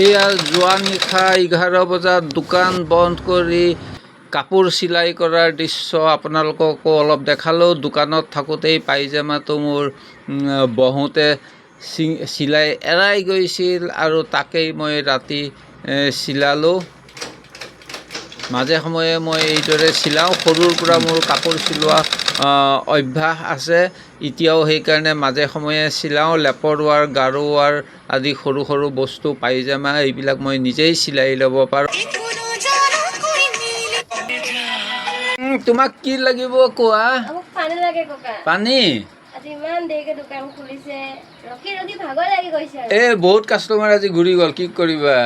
এয়া যোৱা নিশা 11 বজাত দোকান বন্ধ কৰি কাপোৰ চিলাই কৰাৰ দৃশ্য আপোনালোককো অলপ দেখালোঁ। দোকানত থাকোঁতেই পাইজামাটো মোৰ বহোঁতে চিলাই এৰাই গৈছিল আৰু তাকেই মই ৰাতি চিলালোঁ। মাজে সময়ে মই এইদৰে চিলাওঁ। সৰুৰ পৰা মোৰ কাপোৰ চিলোৱা অভ্যাস আছে, এতিয়াও সেইকাৰণে মাজে সময়ে চিলাওঁ। লেপৰ ৱাৰ, গাৰু ৱাৰ আদি সৰু সৰু বস্তু, পাইজামা এইবিলাক মই নিজেই চিলাই ল'ব পাৰোঁ। তোমাক কি লাগিব কোৱা? পানী লাগে ককা। পানী? আজি ইমান দেৰিকে দোকান খুলিছে, ৰখি ৰখি ভাগৰ লাগি গৈছে। বহুত কাষ্টমাৰ আজি ঘূৰি গ'ল, কি কৰিবা।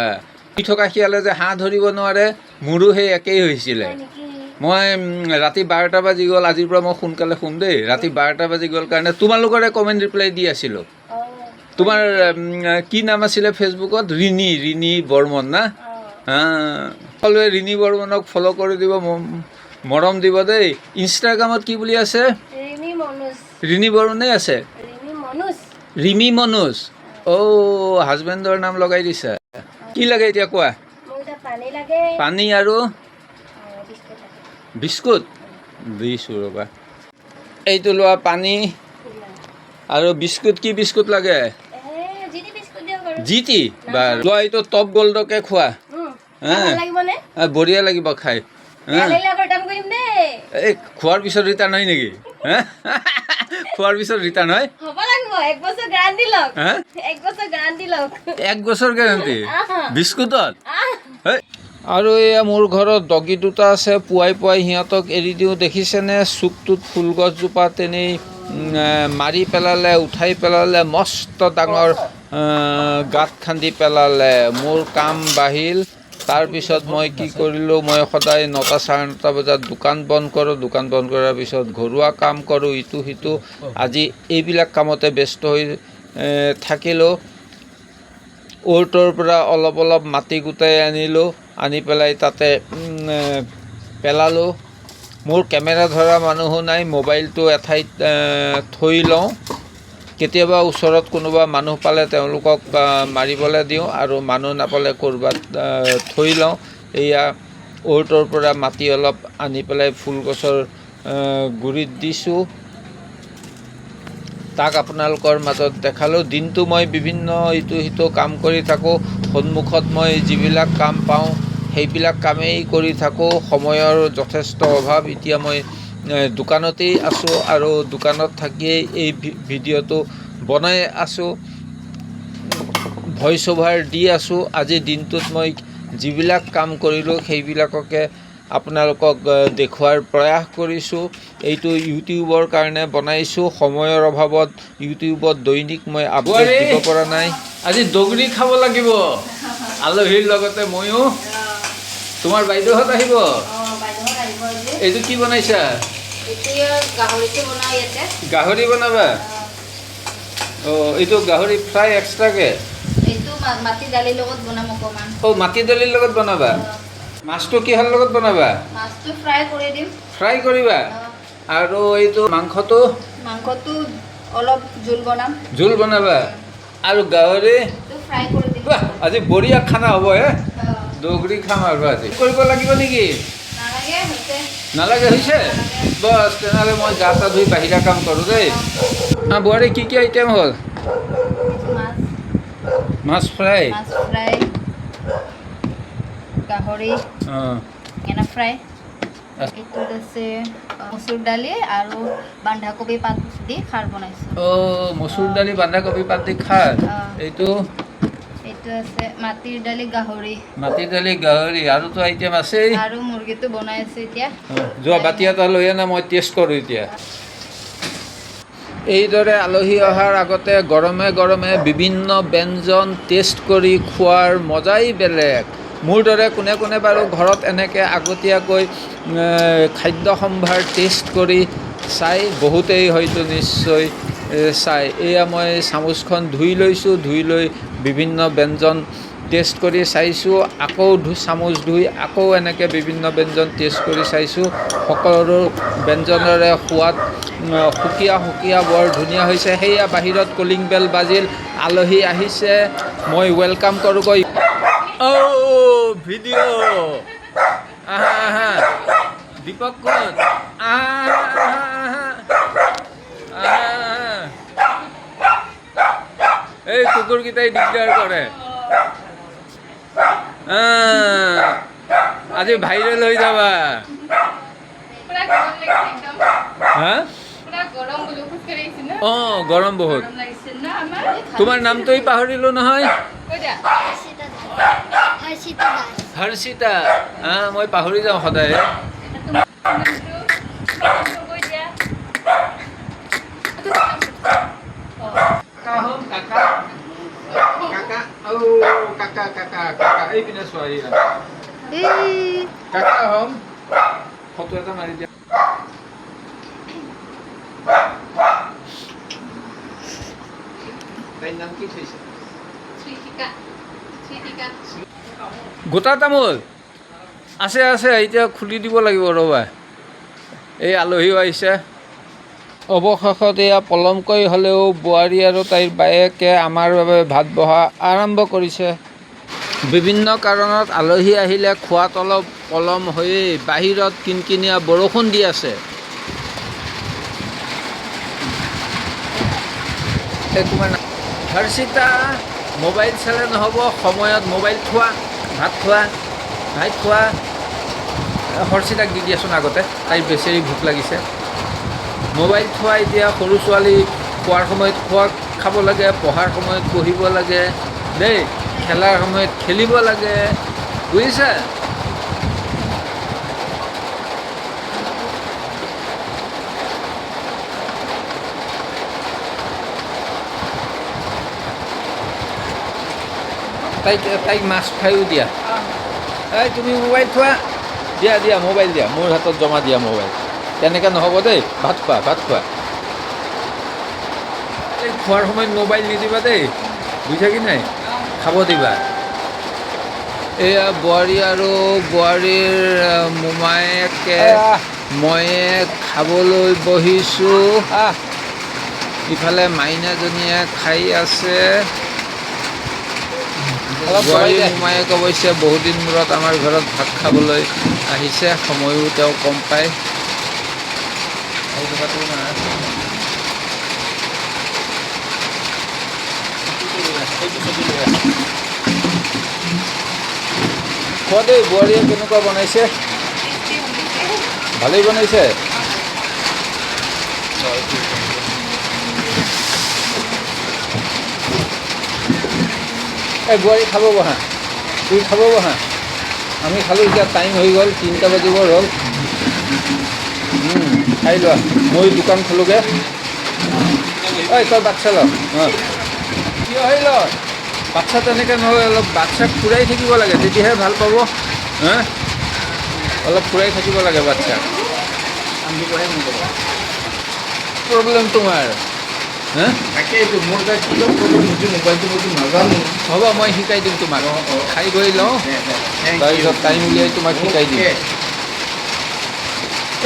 থকা শিয়ালে যে হাঁহ ধৰিব নোৱাৰে, মোৰো সেই একেই হৈছিলে। মই ৰাতি 12টা বাজি গ'ল, আজিৰ পৰা মই সোনকালে শুম দেই। ৰাতি 12টা বাজি গ'ল কাৰণে তোমালোকৰে কমেণ্ট ৰিপ্লাই দি আছিলোঁ। তোমাৰ কি নাম আছিলে ফেচবুকত? ৰিণী বৰ্মন না? সকলোৱে ৰিণী বৰ্মনক ফ'ল' কৰি দিব, মৰম দিব দেই। ইনষ্টাগ্ৰামত কি বুলি আছে? ৰিণী বৰ্মনেই আছে। ৰিমি মনোজ। হাজবেণ্ডৰ নাম লগাই দিছা। কি লাগে এতিয়া কোৱা? পানী আৰু বিস্কুট দিছোঁ ৰ'বা। এইটো লোৱা পানী আৰু বিস্কুট। কি বিস্কুট লাগে? জিটি বা লোৱা। এইটো টপ গল্ডকে খোৱা, বঢ়িয়া লাগিব খাই। এই খোৱাৰ পিছত ৰিটাৰ্ণ হয় নেকি? খোৱাৰ পিছত ৰিটাৰ্ণ হয়? 1 বছৰ গেৰাণ্টি বিস্কুটত? আৰু এয়া মোৰ ঘৰত ডগী দুটা আছে, পুৱাই সিহঁতক এৰি দিওঁ। দেখিছেনে? চুকটোত ফুলগছজোপা তেনেই মাৰি পেলালে, উঠাই পেলালে, মস্ত ডাঙৰ গাঁত খান্দি পেলালে। মোৰ কাম বাঢ়িল। তাৰপিছত মই কি কৰিলোঁ, মই সদায় 9টা 9:30 বজাত দোকান বন্ধ কৰোঁ। দোকান বন্ধ কৰাৰ পিছত ঘৰুৱা কাম কৰোঁ, ইটো সিটো। আজি এইবিলাক কামতে ব্যস্ত হৈ থাকিলোঁ। অ'ৰটোৰ পৰা অলপ মাটি গোটাই আনিলোঁ, আনি পেলাই তাতে পেলালোঁ। মোৰ কেমেৰা ধৰা মানুহো নাই, মোবাইলটো এঠাইত থৈ লওঁ। কেতিয়াবা ওচৰত কোনোবা মানুহ পালে তেওঁলোকক মাৰিবলৈ দিওঁ আৰু মানুহ নাপালে ক'ৰবাত থৈ লওঁ। এয়া অ'ৰটোৰ পৰা মাটি অলপ আনি পেলাই ফুলগছৰ গুৰিত দিছোঁ। তাক আপোনালোকৰ মাজত দেখালোঁ। দিনটো মই বিভিন্ন ইটো সিটো কাম কৰি থাকোঁ। সন্মুখত মই যিবিলাক কাম পাওঁ সেইবিলাক কামেই কৰি থাকোঁ। সময়ৰ যথেষ্ট অভাৱ। এতিয়া মই দোকানতেই আছোঁ আৰু দোকানত থাকিয়েই এই ভিডিঅ'টো বনাই আছোঁ, ভইচ অভাৰ দি আছোঁ। আজিৰ দিনটোত মই যিবিলাক কাম কৰিলোঁ সেইবিলাককে আপোনালোকক দেখুওৱাৰ প্ৰয়াস কৰিছোঁ। এইটো ইউটিউবৰ কাৰণে বনাইছোঁ। সময়ৰ অভাৱত ইউটিউবত দৈনিক মই আপডেট দিব পৰা নাই। আজি দগৰি খাব লাগিব আলহীৰ লগতে ময়ো। তোমাৰ বাইদেউহঁত আহিব? এইটো কি বনাইছা? গাহৰি বনাবা? এইটো গাহৰি ফ্ৰাই এক্সট্ৰাকে? মাটি দালিৰ লগত বনাম অকণমান। মাটি দালিৰ লগত বনাবা? মাছটো কিহৰ লগত বনাবা? মাছটো ফ্ৰাই কৰি দিম। ফ্ৰাই কৰিবা? আৰু এইটো মাংসটো অলপ জোল বনাবা? আৰু গাহৰি ফ্ৰাই কৰি দিম। আজি বঢ়িয়া খানা হ'ব। দগৰি খাম আৰু আজি। কৰিব লাগিব নেকি? নালাগে, হৈছে? বছ তেনেহ'লে মই গা টা ধুই বাহিৰা কাম কৰোঁ দেই। বোৱাৰী কি আইটেম হ'ল? মাছ ফ্ৰাই, গাহৰি ফ্ৰাই, এইটোত আছে মচুৰ দালি আৰু বন্ধাকবি পাত দি খাৰ বনাইছোঁ। মচুৰ দালি বন্ধাকবি পাত দি খাৰ। এইটো আছে মাটিৰ দালি গাহৰি। আৰুতো আইটেম আছেই। আৰু মুৰ্গীটো বনাই আছে এতিয়া। যোৱা বাতি এটা লৈ আনা, মই টেষ্ট কৰোঁ এতিয়া। এইদৰে আলহী অহাৰ আগতে গৰমে গৰমে বিভিন্ন ব্যঞ্জন টেষ্ট কৰি খোৱাৰ মজাই বেলেগ। মোৰ দৰে কোনে কোনে বাৰু ঘৰত এনেকৈ আগতীয়াকৈ খাদ্য সম্ভাৰ টেষ্ট কৰি চাই? বহুতেই হয়তো নিশ্চয় চাই। এয়া মই চামুচখন ধুই লৈছোঁ, ধুই লৈ বিভিন্ন ব্যঞ্জন টেষ্ট কৰি চাইছোঁ। আকৌ চামুচ ধুই আকৌ এনেকৈ বিভিন্ন ব্যঞ্জন টেষ্ট কৰি চাইছোঁ। সকলো ব্যঞ্জনৰে সোৱাদ সুকীয়া বৰ ধুনীয়া হৈছে। সেয়া বাহিৰত কলিং বেল বাজিল, আলহী আহিছে। মই ৱেলকাম কৰোঁগৈ। ভিডিঅ' আহা আহা দীপক ক'ত আহা এই কুকুৰকেইটাই দিগদাৰ কৰে আজি ভাইৰেল হৈ যাবা হা অঁ গৰম বহুত তোমাৰ নামটোই পাহৰিলোঁ নহয় হৰ্ষিতা মই পাহৰি যাওঁ সদায় এইপিনে চোৱা কাকা হম ফটো এটা মাৰি দিয়া তাইৰ নাম কি থৈছে গোটা তামোল আছে আছে এতিয়া খুলি দিব লাগিব ৰ'বা এই আলহীও আহিছে অৱশেষত এয়া পলমকৈ হ'লেও বোৱাৰী আৰু তাইৰ বায়েকে আমাৰ বাবে ভাত বহা আৰম্ভ কৰিছে বিভিন্ন কাৰণত আলহী আহিলে খোৱাত অলপ পলম হৈয়েই বাহিৰত কিনকিনীয়া বৰষুণ দি আছে তোমাৰ হৰ্ষিতা মোবাইল চালে নহ'ব সময়ত মোবাইল খোৱা ভাত খোৱা হৰ্ষিতাক দি দিয়াচোন আগতে তাইৰ বেচেৰি ভোক লাগিছে মোবাইল খোৱা এতিয়া সৰু ছোৱালী খোৱাৰ সময়ত খাব লাগে পঢ়াৰ সময়ত পঢ়িব লাগে দেই খেলাৰ সময়ত খেলিব লাগে বুজিছা তাইক মাছ খায়ো দিয়া এই তুমি মোবাইল খোৱা দিয়া মোবাইল দিয়া মোৰ হাতত জমা দিয়া মোবাইল তেনেকৈ নহ'ব দেই ভাত খোৱা এই খোৱাৰ সময়ত মোবাইল নিদিবা দেই বুজিছা কি নাই খাব দিবা এয়া বোৱাৰী আৰু বোৱাৰীৰ মোমায়েকে ময়ে খাবলৈ বহিছোঁ ইফালে মাইনাজনীয়ে খাই আছে বোৱাৰী মোমায়েক অৱশ্যে বহুদিন মূৰত আমাৰ ঘৰত ভাত খাবলৈ আহিছে সময়ো তেওঁ কম পায় খোৱা দেই বোৱাৰীয়ে কেনেকুৱা বনাইছে ভালেই বনাইছে এই বোৱাৰী খাব বহা তুমি খাব বহা আমি খালোঁ এতিয়া টাইম হৈ গ'ল 3টা বাজিব হ'ল খাই লোৱা মই দোকান খোলোগৈ ঐ তই বাচ্ছা ল কিয় হৈ ল বাচ্ছা তেনেকৈ নহয় অলপ বাচ্ছাক ফুৰাই থাকিব লাগে তেতিয়াহে ভাল পাব হা অলপ ফুৰাই থাকিব লাগে বাচ্ছাক প্ৰব্লেম তোমাৰ হা তাকেইতো মোৰ মোবাইলটো নাজানো হ'ব মই শিকাই দিম তোমাক খাই গৈ লওঁ তাৰপিছত টাইম উলিয়াই তোমাক শিকাই দিম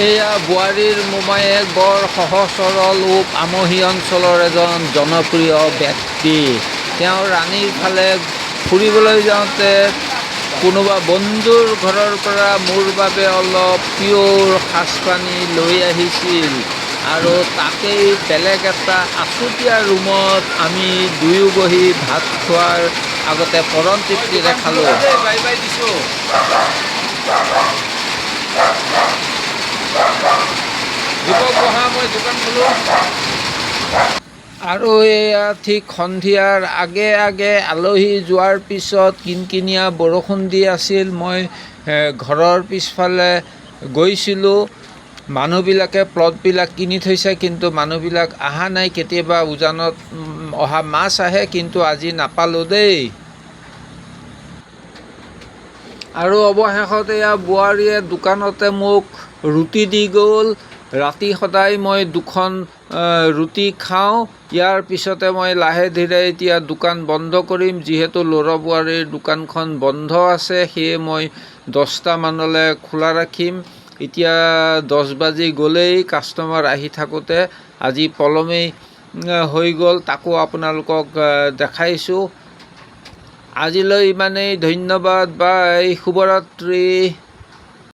এয়া বোৱাৰীৰ মোমায়েক বৰ সহজ সৰল আমহি অঞ্চলৰ এজন জনপ্ৰিয় ব্যক্তি তেওঁ ৰাণীৰ ফালে ফুৰিবলৈ যাওঁতে কোনোবা বন্ধুৰ ঘৰৰ পৰা মোৰ বাবে অলপ পিয়ৰ সাজপানী লৈ আহিছিল আৰু তাকেই বেলেগ এটা আছুতীয়া ৰুমত আমি দুয়ো বহি ভাত খোৱাৰ আগতে পৰম তৃপ্তিৰে খালোঁ বাই বাই দিছোঁ দীপক বহা মই দোকান খোলোঁ আৰু এয়া ঠিক সন্ধিয়াৰ আগে আগে আলহী যোৱাৰ পিছত কিনকিনীয়া বৰষুণ দি আছিল মই ঘৰৰ পিছফালে গৈছিলোঁ মানুহবিলাকে প্লটবিলাক কিনি থৈছে কিন্তু মানুহবিলাক অহা নাই কেতিয়াবা উজানত অহা মাছ আহে কিন্তু আজি নাপালোঁ দেই আৰু অৱশেষত এয়া বোৱাৰীয়ে দোকানতে মোক ৰুটি দি গ'ল ৰাতি সদায় মই 2খন ৰুটি খাওঁ ইয়াৰ পিছতে মই লাহে ধীৰে এতিয়া দোকান বন্ধ কৰিম যিহেতু ল'ৰা বোৱাৰীৰ দোকানখন বন্ধ আছে সেয়ে মই 10টা মানলৈ খোলা ৰাখিম এতিয়া 10 বাজি গ'লেই কাষ্টমাৰ আহি থাকোঁতে আজি পলমেই হৈ গ'ল তাকো আপোনালোকক দেখাইছোঁ আজিলৈ ইমানেই, ধন্যবাদ, বাই, শুভৰাত্ৰি।